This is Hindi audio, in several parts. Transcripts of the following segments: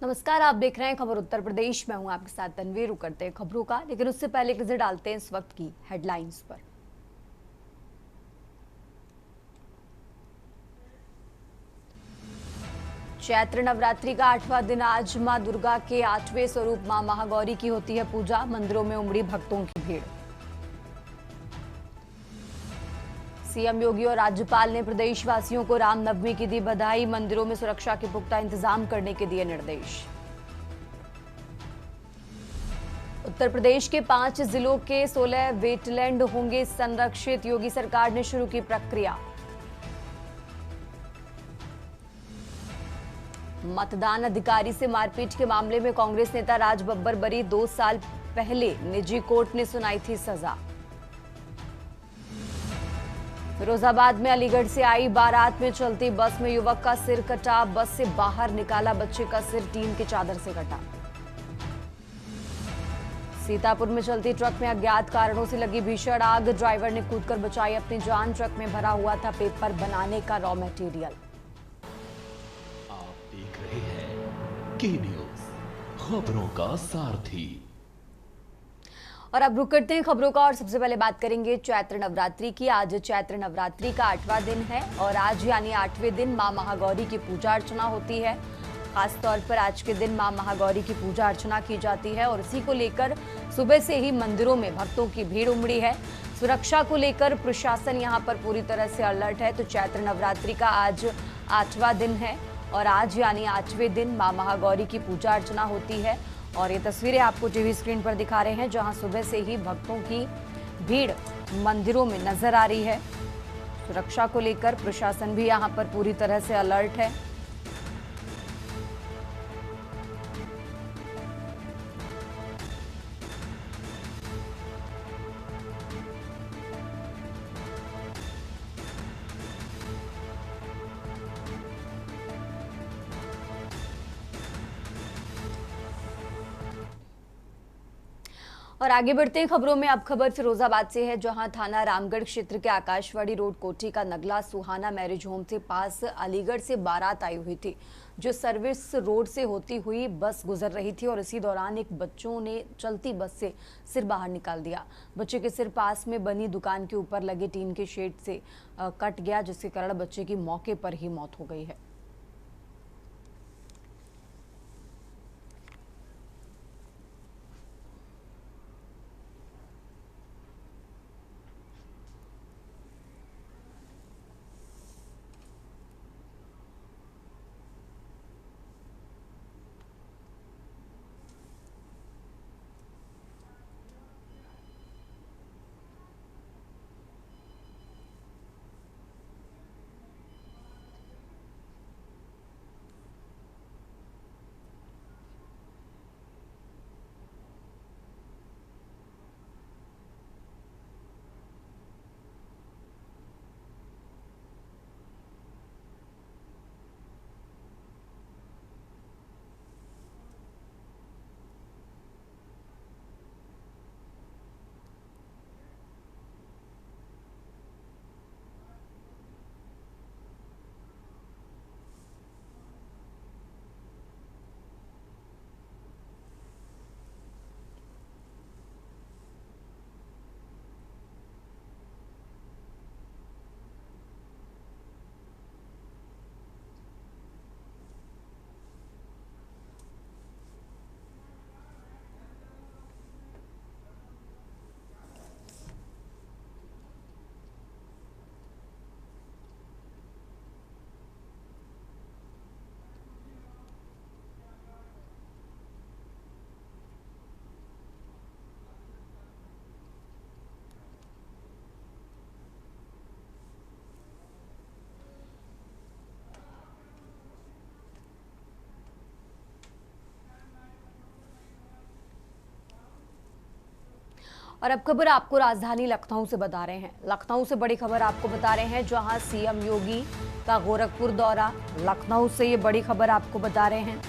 नमस्कार, आप देख रहे हैं खबर उत्तर प्रदेश। मैं हूं आपके साथ तनवीर। करते हैं खबरों का, लेकिन उससे पहले एक नजर डालते हैं इस वक्त की हेडलाइंस पर। चैत्र नवरात्रि का 8वां दिन आज मां दुर्गा के 8वें स्वरूप मां महागौरी की होती है पूजा। मंदिरों में उमड़ी भक्तों की भीड़। सीएम योगी और राज्यपाल ने प्रदेशवासियों को रामनवमी की दी बधाई। मंदिरों में सुरक्षा के पुख्ता इंतजाम करने के दिए निर्देश। उत्तर प्रदेश के 5 जिलों के 16 वेटलैंड होंगे संरक्षित। योगी सरकार ने शुरू की प्रक्रिया। मतदान अधिकारी से मारपीट के मामले में कांग्रेस नेता राज बब्बर बरी। 2 साल पहले निजी कोर्ट ने सुनाई थी सजा। फिरोजाबाद में अलीगढ़ से आई बारात में चलती बस में युवक का सिर कटा। बस से बाहर निकाला बच्चे का सिर, टीन की चादर से कटा। सीतापुर में चलती ट्रक में अज्ञात कारणों से लगी भीषण आग। ड्राइवर ने कूदकर बचाई अपनी जान। ट्रक में भरा हुआ था पेपर बनाने का रॉ मटेरियल। आप देख रहे हैं के न्यूज, खबरों का सारथी। और अब रुक करते हैं खबरों का, और सबसे पहले बात करेंगे चैत्र नवरात्रि की। आज चैत्र नवरात्रि का 8वां दिन है और आज यानी 8वें दिन मां महागौरी की पूजा अर्चना होती है। खासतौर पर आज के दिन मां महागौरी की पूजा अर्चना की जाती है और इसी को लेकर सुबह से ही मंदिरों में भक्तों की भीड़ उमड़ी है। सुरक्षा को लेकर प्रशासन यहां पर पूरी तरह से अलर्ट है। तो चैत्र नवरात्रि का आज 8वां दिन है और आज यानी 8वें दिन मां महागौरी की पूजा अर्चना होती है। और ये तस्वीरें आपको टीवी स्क्रीन पर दिखा रहे हैं, जहां सुबह से ही भक्तों की भीड़ मंदिरों में नजर आ रही है। सुरक्षा को लेकर प्रशासन भी यहां पर पूरी तरह से अलर्ट है। और आगे बढ़ते हैं खबरों में। अब खबर फिरोजाबाद से है, जहां थाना रामगढ़ क्षेत्र के आकाशवाड़ी रोड कोठी का नगला सुहाना मैरिज होम से पास अलीगढ़ से बारात आई हुई थी, जो सर्विस रोड से होती हुई बस गुजर रही थी और इसी दौरान एक बच्चों ने चलती बस से सिर बाहर निकाल दिया। बच्चे के सिर पास में बनी दुकान के ऊपर लगे टीन के शेड से कट गया, जिसके कारण बच्चे की मौके पर ही मौत हो गई है। और अब खबर आपको राजधानी लखनऊ से बता रहे हैं। लखनऊ से बड़ी खबर आपको बता रहे हैं, जहां सीएम योगी का गोरखपुर दौरा। लखनऊ से ये बड़ी खबर आपको बता रहे हैं।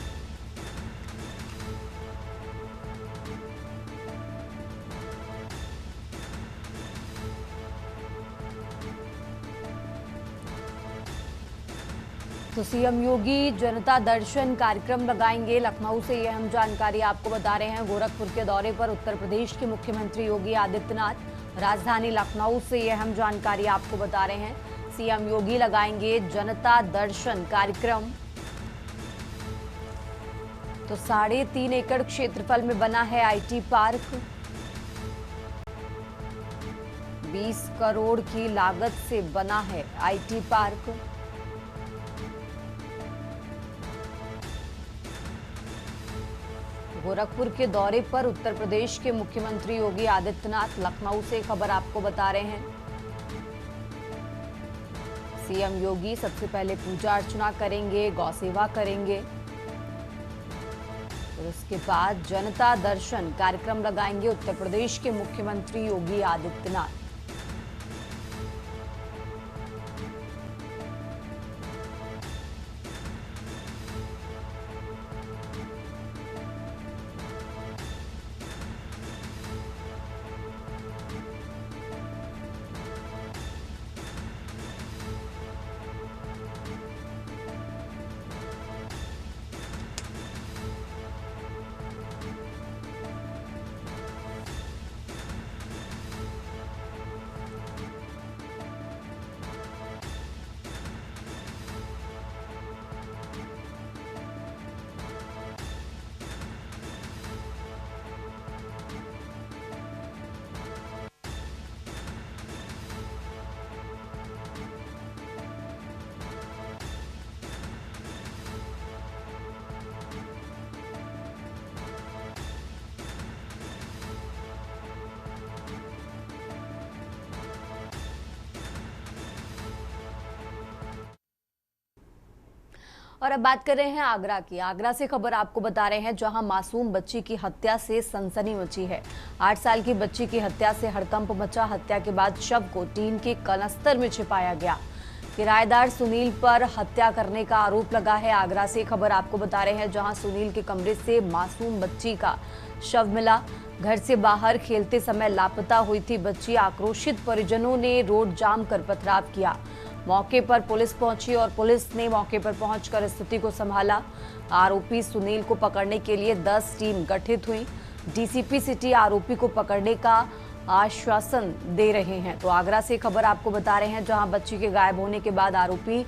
तो सीएम योगी जनता दर्शन कार्यक्रम लगाएंगे। लखनऊ से यह अहम जानकारी आपको बता रहे हैं। गोरखपुर के दौरे पर उत्तर प्रदेश के मुख्यमंत्री योगी आदित्यनाथ। राजधानी लखनऊ से यह अहम जानकारी आपको बता रहे हैं। सीएम योगी लगाएंगे जनता दर्शन कार्यक्रम। तो 3.5 एकड़ क्षेत्रफल में बना है आईटी पार्क। 20 करोड़ की लागत से बना है आईटी पार्क। गोरखपुर के दौरे पर उत्तर प्रदेश के मुख्यमंत्री योगी आदित्यनाथ। लखनऊ से खबर आपको बता रहे हैं। सीएम योगी सबसे पहले पूजा अर्चना करेंगे, गौ सेवा करेंगे और उसके बाद जनता दर्शन कार्यक्रम लगाएंगे उत्तर प्रदेश के मुख्यमंत्री योगी आदित्यनाथ। और अब बात कर रहे हैं आगरा की। आगरा से खबर आपको बता रहे हैं, जहां मासूम बच्ची की हत्या से सनसनी मची है। 8 साल की बच्ची की हत्या से हड़कंप मचा। हत्या के बाद शव को टीन के कनस्तर में छिपाया गया। किराएदार सुनील पर हत्या करने का आरोप लगा है। आगरा से खबर आपको बता रहे हैं, जहां सुनील के कमरे से मासूम बच्ची का शव मिला। घर से बाहर खेलते समय लापता हुई थी बच्ची। आक्रोशित परिजनों ने रोड जाम कर पथराव किया। मौके पर पुलिस पहुंची और पुलिस ने मौके पर पहुंचकर स्थिति को संभाला। आरोपी सुनील को पकड़ने के लिए 10 टीम गठित हुई। डीसीपी सिटी आरोपी को पकड़ने का आश्वासन दे रहे हैं। तो आगरा से खबर आपको बता रहे हैं, जहां बच्ची के गायब होने के बाद आरोपी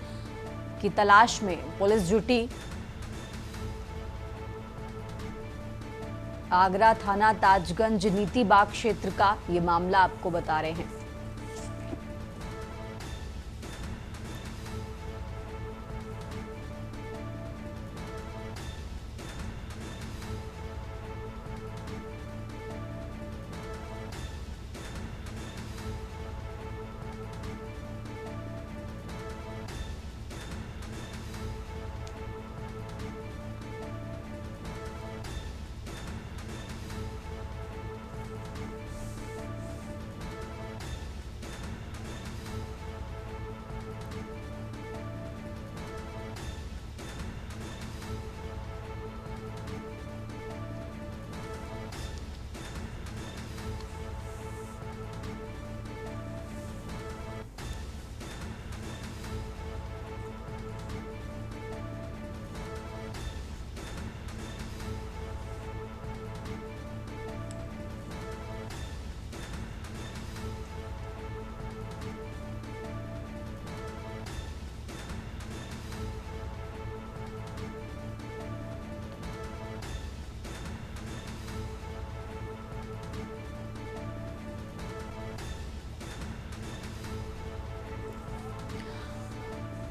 की तलाश में पुलिस जुटी। आगरा थाना ताजगंज नीति बाग क्षेत्र का ये मामला आपको बता रहे हैं।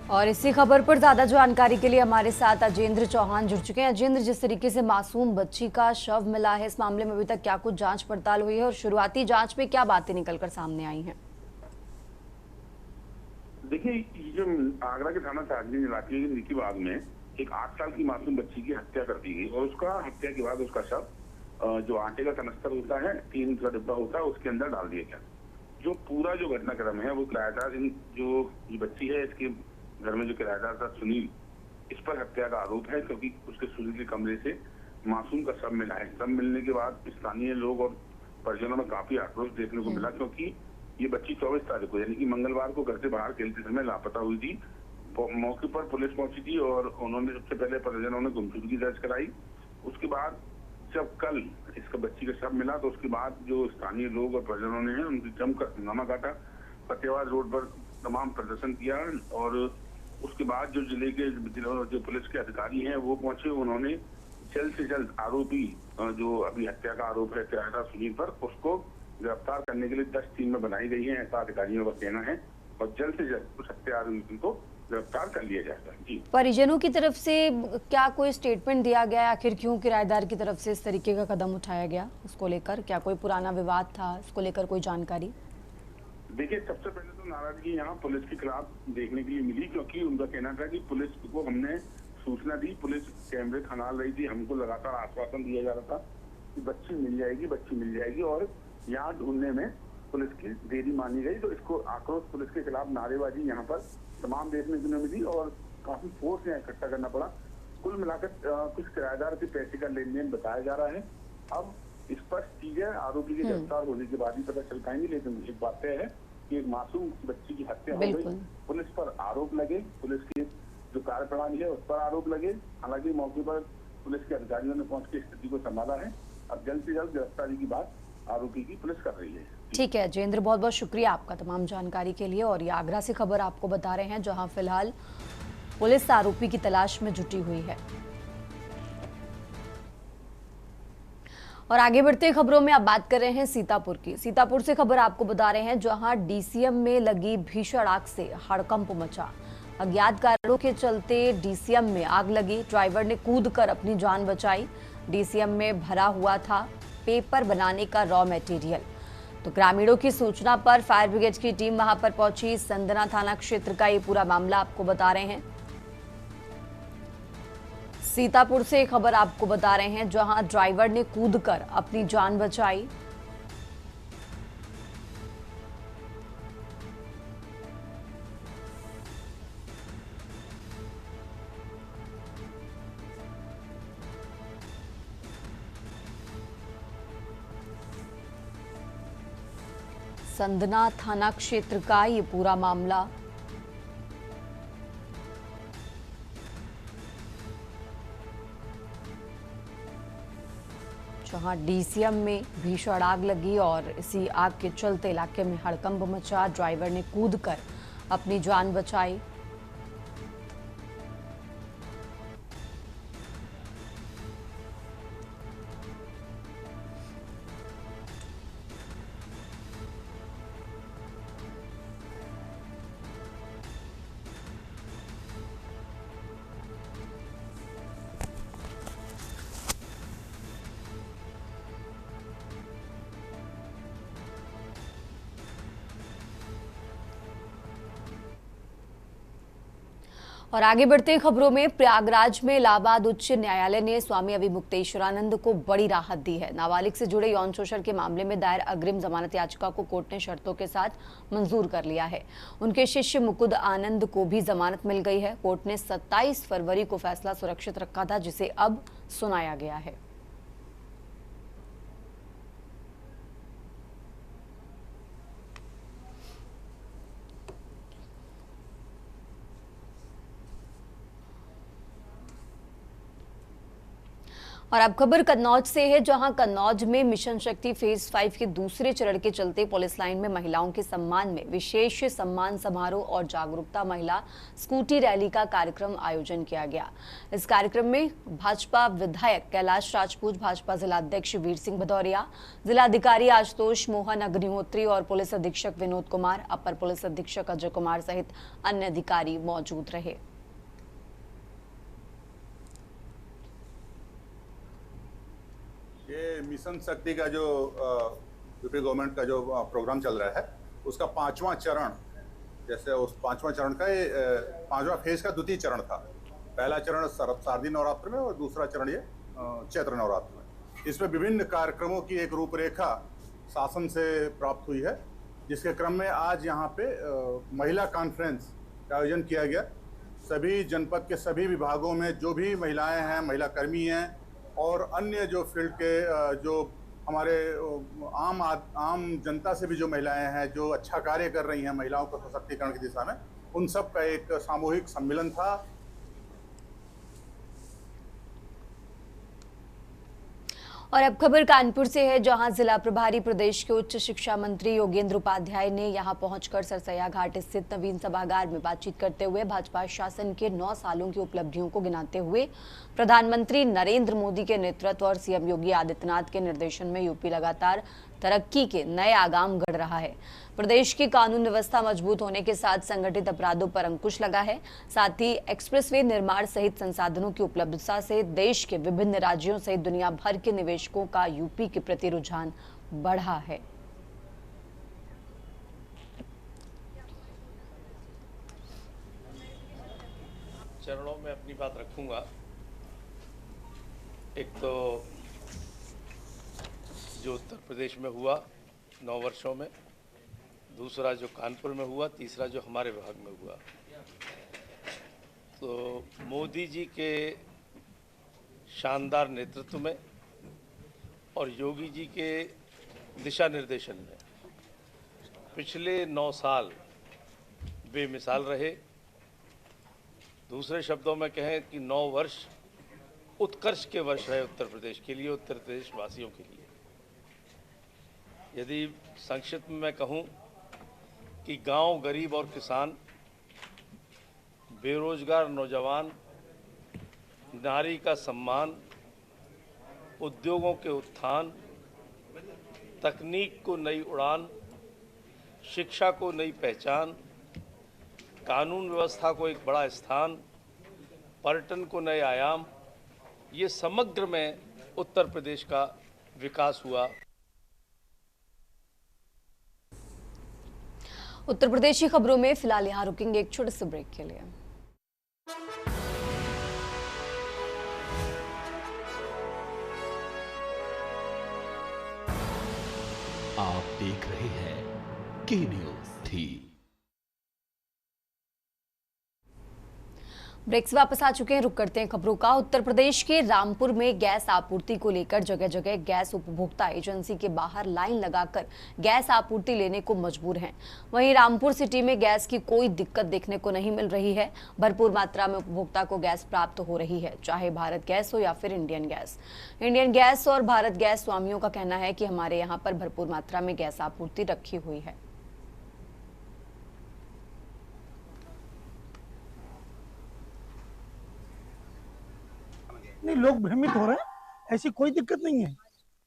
और इसी खबर पर ज्यादा जानकारी के लिए हमारे साथ अजेंद्र चौहान जुड़ चुके हैं। अजेंद्र, जिस तरीके से मासूम बच्ची का शव मिला है, इस मामले में अभी तक क्या कुछ जांच पड़ताल हुई है और शुरुआती जांच में क्या बातें निकलकर सामने आई हैं? देखिए, ये जो आगरा के थाना ताजगंज इलाके के नीति बाग में एक 8 साल की मासूम बच्ची की हत्या कर दी गई और उसका हत्या के बाद उसका शव जो आटे का कनस्तर होता है, टीन का डिब्बा होता है, उसके अंदर डाल दिया गया। जो पूरा जो घटनाक्रम है वो किराएदार, जो ये बच्ची है इसके घर में जो किराएदार था सुनील, इस पर हत्या का आरोप है, क्योंकि उसके सुनील के कमरे से मासूम का शव मिला है। शव मिलने के बाद स्थानीय लोग और परिजनों में काफी आक्रोश देखने को मिला, क्योंकि ये बच्ची 24 तारीख को यानी कि मंगलवार को घर से बाहर खेलते समय लापता हुई थी। मौके पर पुलिस पहुंची थी और उन्होंने सबसे पहले परिजनों ने गुमशुदगी दर्ज कराई। उसके बाद जब कल इसका बच्ची का शव मिला तो उसके बाद जो स्थानीय लोग और परिजनों ने उनकी जमकर हंगामा काटा, फतेहाबाद रोड पर तमाम प्रदर्शन किया और उसके बाद जो जिले के जो पुलिस के अधिकारी हैं वो पहुंचे। उन्होंने जल्द से जल्द आरोपी जो अभी हत्या का आरोप है किराएदार सुनील पर, उसको गिरफ्तार करने के लिए 10 टीमें बनाई गई हैं, ऐसा अधिकारियों का कहना है और जल्द से जल्द उस हत्या आरोपी को गिरफ्तार कर लिया जाएगा। जी, परिजनों की तरफ से क्या कोई स्टेटमेंट दिया गया है? आखिर क्यों किराएदार की तरफ से इस तरीके का कदम उठाया गया, उसको लेकर क्या कोई पुराना विवाद था, इसको लेकर कोई जानकारी? देखिए, सबसे पहले तो नाराजगी यहाँ पुलिस के खिलाफ देखने के लिए मिली, क्योंकि उनका कहना था कि पुलिस को हमने सूचना दी, पुलिस कैमरे खंगाल रही थी, हमको लगातार आश्वासन दिया जा रहा था कि बच्ची मिल जाएगी और यहाँ ढूंढने में पुलिस की देरी मानी गई। तो इसको आक्रोश पुलिस के खिलाफ नारेबाजी यहाँ पर तमाम देखने को मिली और काफी फोर्स यहाँ इकट्ठा करना पड़ा। कुल मिलाकर कुछ किराएदार के पैसे का लेन देन बताया जा रहा है। अब स्पष्ट चीज है, आरोपी के गिरफ्तार होने के बाद ही पता चल पाएंगे, लेकिन एक बात तय है कि एक मासूम बच्ची की हत्या हो गई, पुलिस पर आरोप लगे, पुलिस की जो कार्यप्रणाली है उस पर आरोप लगे। हालांकि मौके पर पुलिस के अधिकारियों ने पहुंच के स्थिति को संभाला है। अब जल्द से जल्द गिरफ्तारी की बात आरोपी की पुलिस कर रही है। ठीक है जयेंद्र, बहुत बहुत शुक्रिया आपका तमाम जानकारी के लिए। और ये आगरा से खबर आपको बता रहे हैं, जहां फिलहाल पुलिस आरोपी की तलाश में जुटी हुई है। और आगे बढ़ते खबरों में अब बात कर रहे हैं सीतापुर की। सीतापुर से खबर आपको बता रहे हैं, जहां डीसीएम में लगी भीषण आग से हड़कंप मचा। अज्ञात कारणों के चलते डीसीएम में आग लगी, ड्राइवर ने कूदकर अपनी जान बचाई। डीसीएम में भरा हुआ था पेपर बनाने का रॉ मटेरियल। तो ग्रामीणों की सूचना पर फायर ब्रिगेड की टीम वहां पर पहुंची। संदना थाना क्षेत्र का ये पूरा मामला आपको बता रहे हैं। सीतापुर से खबर आपको बता रहे हैं, जहां ड्राइवर ने कूदकर अपनी जान बचाई। संदना थाना क्षेत्र का ये पूरा मामला। जहां डीसीएम में भीषण आग लगी और इसी आग के चलते इलाके में हड़कंप मचा। ड्राइवर ने कूदकर अपनी जान बचाई। और आगे बढ़ते खबरों में, प्रयागराज में इलाहाबाद उच्च न्यायालय ने स्वामी अविमुक्तेश्वरानंद को बड़ी राहत दी है। नाबालिग से जुड़े यौन शोषण के मामले में दायर अग्रिम जमानत याचिका को कोर्ट ने शर्तों के साथ मंजूर कर लिया है। उनके शिष्य मुकुंद आनंद को भी जमानत मिल गई है। कोर्ट ने 27 फरवरी को फैसला सुरक्षित रखा था, जिसे अब सुनाया गया है। और अब खबर कन्नौज से है, जहां कन्नौज में मिशन शक्ति फेज 5 के दूसरे चरण के चलते पुलिस लाइन में महिलाओं के सम्मान में विशेष सम्मान समारोह और जागरूकता महिला स्कूटी रैली का कार्यक्रम आयोजन किया गया। इस कार्यक्रम में भाजपा विधायक कैलाश राजपूत, भाजपा जिलाध्यक्ष वीर सिंह भदौरिया, जिलाधिकारी आशुतोष मोहन अग्निहोत्री और पुलिस अधीक्षक विनोद कुमार, अपर पुलिस अधीक्षक अजय कुमार सहित अन्य अधिकारी मौजूद रहे। ये मिशन शक्ति का जो यूपी गवर्नमेंट का जो प्रोग्राम चल रहा है, उसका 5वां चरण, जैसे उस 5वां चरण का ये 5वां फेज का द्वितीय चरण था। पहला चरण शारदीय नवरात्र में और दूसरा चरण ये चैत्र नवरात्र में। इसमें विभिन्न कार्यक्रमों की एक रूपरेखा शासन से प्राप्त हुई है, जिसके क्रम में आज यहाँ पे महिला कॉन्फ्रेंस का आयोजन किया गया। सभी जनपद के सभी विभागों में जो भी महिलाएं हैं, महिला कर्मी हैं और अन्य जो फील्ड के जो हमारे आम जनता से भी जो महिलाएं हैं जो अच्छा कार्य कर रही हैं महिलाओं को सशक्तिकरण की दिशा में, उन सब का एक सामूहिक सम्मेलन था। और अब खबर कानपुर से है, जहां जिला प्रभारी प्रदेश के उच्च शिक्षा मंत्री योगेंद्र उपाध्याय ने यहां पहुंचकर सरसैया घाट स्थित नवीन सभागार में बातचीत करते हुए भाजपा शासन के 9 सालों की उपलब्धियों को गिनाते हुए प्रधानमंत्री नरेंद्र मोदी के नेतृत्व और सीएम योगी आदित्यनाथ के निर्देशन में यूपी लगातार तरक्की के नए आगाम गढ़ रहा है। प्रदेश की कानून व्यवस्था मजबूत होने के साथ संगठित अपराधों पर अंकुश लगा है। साथ ही एक्सप्रेसवे निर्माण सहित संसाधनों की उपलब्धता से देश के विभिन्न राज्यों सहित दुनिया भर के निवेशकों का यूपी के प्रति रुझान बढ़ा है। चरणों में अपनी बात रखूंगा। एक तो जो उत्तर प्रदेश में हुआ 9 वर्षों में, दूसरा जो कानपुर में हुआ, तीसरा जो हमारे विभाग में हुआ। तो मोदी जी के शानदार नेतृत्व में और योगी जी के दिशा निर्देशन में पिछले 9 साल बेमिसाल रहे। दूसरे शब्दों में कहें कि 9 वर्ष उत्कर्ष के वर्ष है उत्तर प्रदेश के लिए, उत्तर प्रदेश वासियों के लिए। यदि संक्षिप्त में मैं कहूं कि गांव, गरीब और किसान, बेरोजगार नौजवान, नारी का सम्मान, उद्योगों के उत्थान, तकनीक को नई उड़ान, शिक्षा को नई पहचान, कानून व्यवस्था को एक बड़ा स्थान, पर्यटन को नए आयाम, ये समग्र में उत्तर प्रदेश का विकास हुआ। उत्तर प्रदेश की खबरों में फिलहाल यहां रुकेंगे एक छोटे से ब्रेक के लिए। आप देख रहे हैं के न्यूज थी। ब्रेक से वापस आ चुके हैं, रुक करते हैं खबरों का। उत्तर प्रदेश के रामपुर में गैस आपूर्ति को लेकर जगह जगह गैस उपभोक्ता एजेंसी के बाहर लाइन लगाकर गैस आपूर्ति लेने को मजबूर हैं। वहीं रामपुर सिटी में गैस की कोई दिक्कत देखने को नहीं मिल रही है। भरपूर मात्रा में उपभोक्ता को गैस प्राप्त हो रही है, चाहे भारत गैस हो या फिर इंडियन गैस। इंडियन गैस और भारत गैस स्वामियों का कहना है कि हमारे यहाँ पर भरपूर मात्रा में गैस आपूर्ति रखी हुई है। नहीं, लोग भ्रमित हो रहे हैं, ऐसी कोई दिक्कत नहीं है।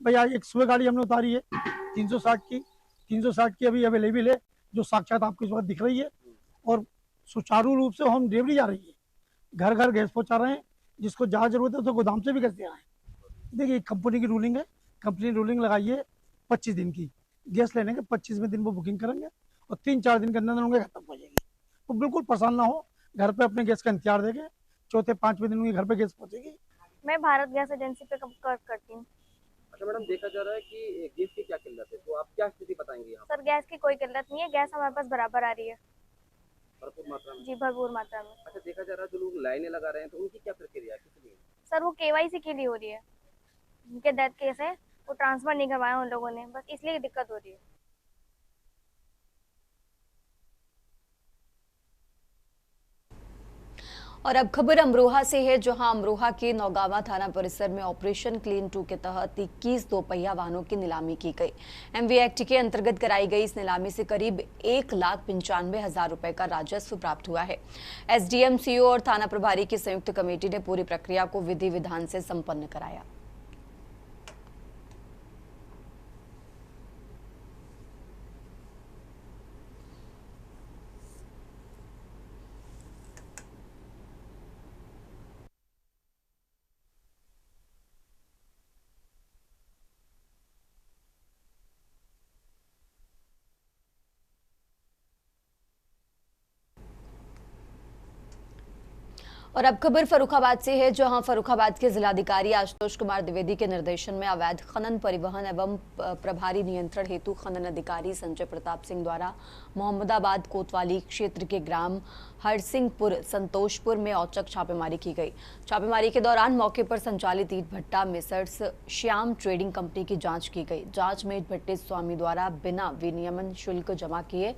भाई आज एक सुबह गाड़ी हमने उतारी है 360 की अभी अवेलेबल है, जो साक्षात आपको इस वक्त दिख रही है, और सुचारू रूप से होम डिलीवरी जा रही है। घर घर गैस पहुंचा रहे हैं, जिसको जहाँ जरूरत है तो गोदाम से भी गैस दे रहे हैं। देखिए कंपनी की रूलिंग है, कंपनी रूलिंग लगाई है 25 दिन की। गैस लेने के 25वें दिन वो बुकिंग करेंगे और 3-4 दिन के अंदर उनके घर तक पहुँचेगी। तो बिल्कुल परेशान ना हो, घर पे अपने गैस का इंतजार देंगे, 4-5वें दिन उनके घर पे गैस पहुँचेगी। मैं भारत गैस एजेंसी पे काम करती हूँ। अच्छा मैडम, देखा जा रहा है कि गैस की क्या किल्लत है, तो आप क्या स्थिति बताएंगे यहाँ? सर गैस की कोई किल्लत नहीं है, गैस हमारे पास बराबर आ रही है। भरपूर मात्रा में? जी भरपूर मात्रा में। अच्छा, देखा जा रहा है जो लोग लाइनें लगा रहे हैं तो उनकी क्या प्रक्रिया है, किस लिए? सर वो केवाईसी के लिए हो रही है, उनके डेथ केस है, वो ट्रांसफर नहीं करवाया उन लोगों ने, बस इसलिए दिक्कत हो रही है। और अब खबर अमरोहा से है, जहां अमरोहा के नौगावा थाना परिसर में ऑपरेशन क्लीन 2 के तहत 21 दोपहिया वाहनों की नीलामी की गई। एमवी एक्ट के अंतर्गत कराई गई इस नीलामी से करीब 1,95,000 रुपए का राजस्व प्राप्त हुआ है। एसडीएम, सीओ और थाना प्रभारी की संयुक्त कमेटी ने पूरी प्रक्रिया को विधि विधान से संपन्न कराया। और अब खबर फर्रुखाबाद से है, जहां फर्रुखाबाद के जिलाधिकारी आशुतोष कुमार द्विवेदी के निर्देशन में अवैध खनन परिवहन एवं प्रभारी नियंत्रण हेतु खनन अधिकारी संजय प्रताप सिंह द्वारा मोहम्मदाबाद कोतवाली क्षेत्र के ग्राम हरसिंहपुर संतोषपुर में औचक छापेमारी की गई। छापेमारी के दौरान मौके पर संचालित ईंट भट्टा मेसर्स श्याम ट्रेडिंग कंपनी की जांच की गई। जांच में ईंट भट्टे स्वामी द्वारा बिना विनियमन शुल्क जमा किए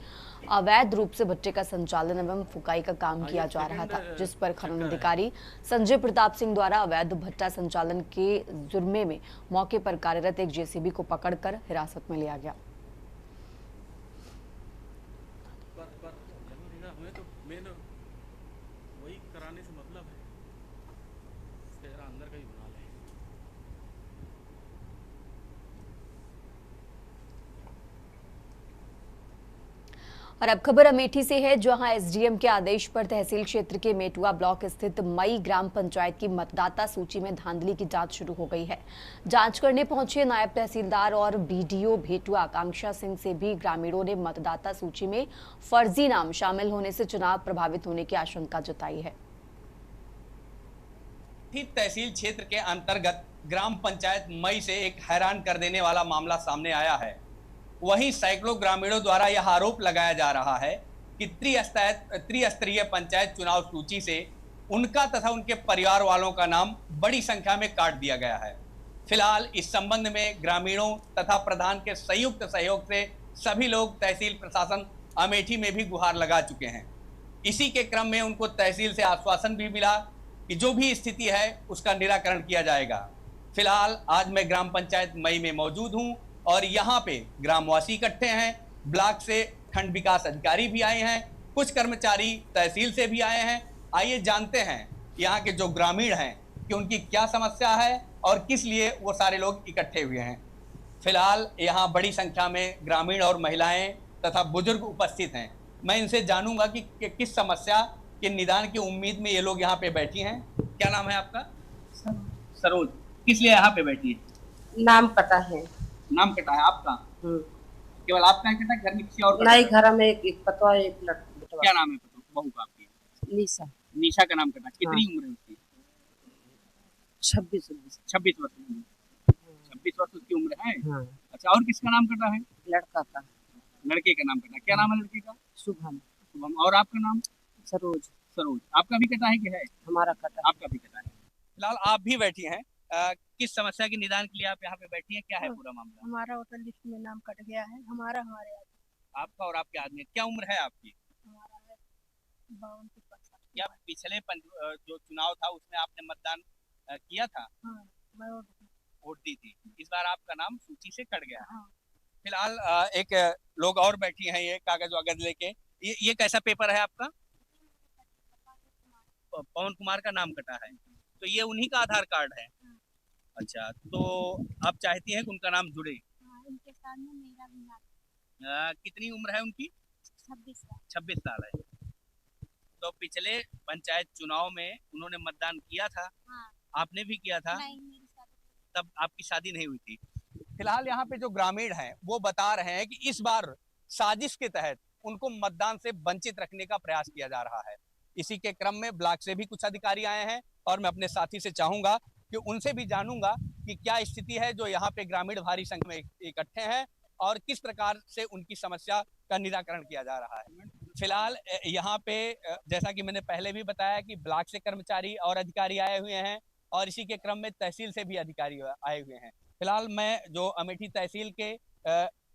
अवैध रूप से भट्टे का संचालन एवं फुकाई का काम किया जा रहा था, जिस पर खनन अधिकारी संजय प्रताप सिंह द्वारा अवैध भट्टा संचालन के जुर्मे में मौके पर कार्यरत एक जेसीबी को पकड़कर हिरासत में लिया गया। वही कराने से मतलब है, इसके जरा अंदर का ही बना ले। और अब खबर अमेठी से है, जहां एसडीएम के आदेश पर तहसील क्षेत्र के मेटुआ ब्लॉक स्थित मई ग्राम पंचायत की मतदाता सूची में धांधली की जांच शुरू हो गई है। जांच करने पहुंचे नायब तहसीलदार और बीडीओ भेटुआ आकांक्षा सिंह से भी ग्रामीणों ने मतदाता सूची में फर्जी नाम शामिल होने से चुनाव प्रभावित होने की आशंका जताई है। तहसील क्षेत्र के अंतर्गत ग्राम पंचायत मई से एक हैरान कर देने वाला मामला सामने आया है। वहीं सैकड़ों ग्रामीणों द्वारा यह आरोप लगाया जा रहा है कि त्रिस्तरीय पंचायत चुनाव सूची से उनका तथा उनके परिवार वालों का नाम बड़ी संख्या में काट दिया गया है। फिलहाल इस संबंध में ग्रामीणों तथा प्रधान के संयुक्त सहयोग से सभी लोग तहसील प्रशासन अमेठी में भी गुहार लगा चुके हैं। इसी के क्रम में उनको तहसील से आश्वासन भी मिला कि जो भी स्थिति है उसका निराकरण किया जाएगा। फिलहाल आज मैं ग्राम पंचायत मई में मौजूद हूं और यहाँ पे ग्रामवासी इकट्ठे हैं। ब्लॉक से खंड विकास अधिकारी भी आए हैं, कुछ कर्मचारी तहसील से भी आए हैं। आइए जानते हैं यहाँ के जो ग्रामीण हैं कि उनकी क्या समस्या है और किस लिए वो सारे लोग इकट्ठे हुए हैं। फिलहाल यहाँ बड़ी संख्या में ग्रामीण और महिलाएं तथा बुजुर्ग उपस्थित हैं। मैं इनसे जानूंगा कि किस समस्या के निदान की उम्मीद में ये लोग यहाँ पे बैठी हैं। क्या नाम है आपका? सरोज। किस लिए यहाँ पे बैठी है? नाम कटा है। नाम कटा है आपका? केवल आपका है कटा, घर में किसी और? नहीं, घर में एक पतवा एक लड़का। क्या नाम है बहू का आपकी? निशा। निशा का नाम कटा। कितनी उम्र है उसकी? 26 वर्ष। 26 वर्ष उसकी उम्र है। अच्छा, और किसका नाम कटा है? लड़का का। लड़के का नाम कटा। क्या नाम है लड़के का? शुभम। और आपका नाम? सरोज। आपका भी कटा है कि है? हमारा कटा। आपका भी कटा है। फिलहाल आप भी बैठी हैं, किस समस्या के निदान के लिए आप यहाँ पे बैठी हैं? क्या है पूरा मामला? हमारा वोटर लिस्ट में नाम कट गया है, हमारे आपका और आपके आदमी। क्या उम्र है आपकी? हमारा है 52। क्या पिछले जो चुनाव था उसमें आपने मतदान किया था? हाँ, मैं वोट दी थी। इस बार आपका नाम सूची से कट गया। हाँ। फिलहाल एक लोग और बैठी हैं, ये कागज वागज लेके। ये कैसा पेपर है आपका? पवन कुमार का नाम कटा है, तो ये उन्हीं का आधार कार्ड है। अच्छा, तो आप चाहती हैं कि उनका नाम जुड़े? उनके साथ में मेरा भी नाम। कितनी उम्र है उनकी? 26 साल है। तो पिछले पंचायत चुनाव में उन्होंने मतदान किया था? हाँ। आपने भी किया था? नहीं, मेरी शादी। तब आपकी शादी नहीं हुई थी। फिलहाल यहाँ पे जो ग्रामीण हैं वो बता रहे हैं कि इस बार साजिश के तहत उनको मतदान से वंचित रखने का प्रयास किया जा रहा है। इसी के क्रम में ब्लॉक से भी कुछ अधिकारी आए हैं और मैं अपने साथी से चाहूंगा कि उनसे भी जानूंगा कि क्या स्थिति है जो यहाँ पे ग्रामीण भारी संख्या में इकट्ठे हैं और किस प्रकार से उनकी समस्या का निराकरण किया जा रहा है। फिलहाल यहाँ पे जैसा कि मैंने पहले भी बताया कि ब्लॉक से कर्मचारी और अधिकारी आए हुए हैं और इसी के क्रम में तहसील से भी अधिकारी आए हुए हैं। फिलहाल मैं जो अमेठी तहसील के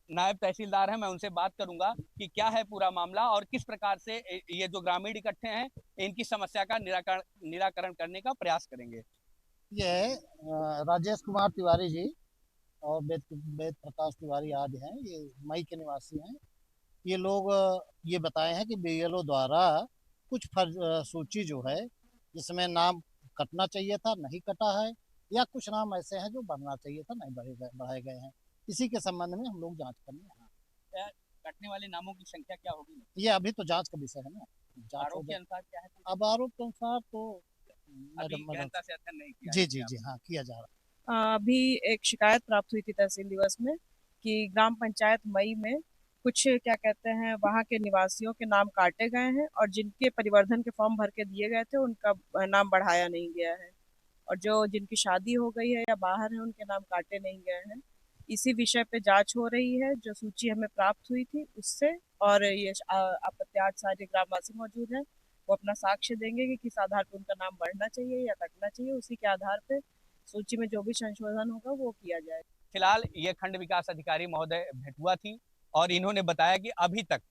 नायब तहसीलदार हैं, मैं उनसे बात करूंगा कि क्या है पूरा मामला और किस प्रकार से ये जो ग्रामीण इकट्ठे हैं इनकी समस्या का निराकरण करने का प्रयास करेंगे। ये राजेश कुमार तिवारी जी और वेद प्रकाश तिवारी आदि हैं, ये मई के निवासी हैं। ये लोग ये बताए हैं कि बीएलओ द्वारा कुछ सूची जो है जिसमें नाम कटना चाहिए था नहीं कटा है, या कुछ नाम ऐसे हैं जो बढ़ना चाहिए था नहीं बढ़ाए गए हैं। इसी के संबंध में हम लोग जांच करने हैं। कटने वाले नामों की संख्या क्या होगी? ये अभी तो जांच का विषय है ना। आरोप के अनुसार क्या है? अब आरोप के अनुसार तो गहनता से अध्ययन नहीं किया। जी हाँ, किया जा रहा है। अभी एक शिकायत प्राप्त हुई थी तहसील दिवस में कि ग्राम पंचायत मई में कुछ क्या कहते हैं वहाँ के निवासियों के नाम काटे गए हैं और जिनके परिवर्धन के फॉर्म भर के दिए गए थे उनका नाम बढ़ाया नहीं गया है, और जो जिनकी शादी हो गई है या बाहर है उनके नाम काटे नहीं गए हैं। इसी विषय पे जांच हो रही है। जो सूची हमें प्राप्त हुई थी उससे, और ये आप 8 सारे ग्रामवासी मौजूद हैं, वो अपना साक्ष्य देंगे कि किस आधार पर उनका नाम बढ़ना चाहिए या कटना चाहिए। उसी के आधार पे सूची में जो भी संशोधन होगा वो किया जाएगा। फिलहाल ये खंड विकास अधिकारी महोदय भेटुआ थी और इन्होंने बताया कि अभी तक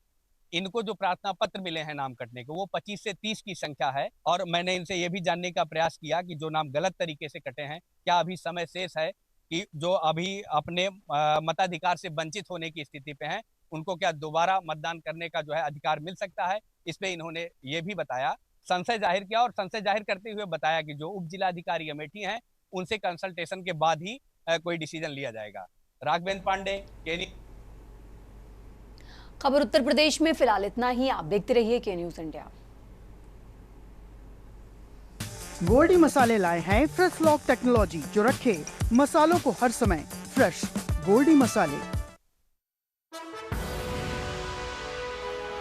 इनको जो प्रार्थना पत्र मिले हैं नाम कटने के वो 25 से 30 की संख्या है। और मैंने इनसे ये भी जानने का प्रयास किया कि जो नाम गलत तरीके से कटे हैं क्या अभी समय शेष है कि जो अभी अपने मताधिकार से वंचित होने की स्थिति पे हैं उनको क्या दोबारा मतदान करने का जो है अधिकार मिल सकता है। इस पे इन्होंने ये भी बताया, संशय जाहिर किया और संशय जाहिर करते हुए बताया कि जो उप जिलाधिकारी अमेठी हैं उनसे कंसल्टेशन के बाद ही कोई डिसीजन लिया जाएगा। राघवेंद्र पांडे, के खबर उत्तर प्रदेश में फिलहाल इतना ही। आप देखते रहिए के न्यूज इंडिया। गोल्डी मसाले लाए हैं फ्रेश लॉक टेक्नोलॉजी जो रखे मसालों को हर समय फ्रेश। गोल्डी मसाले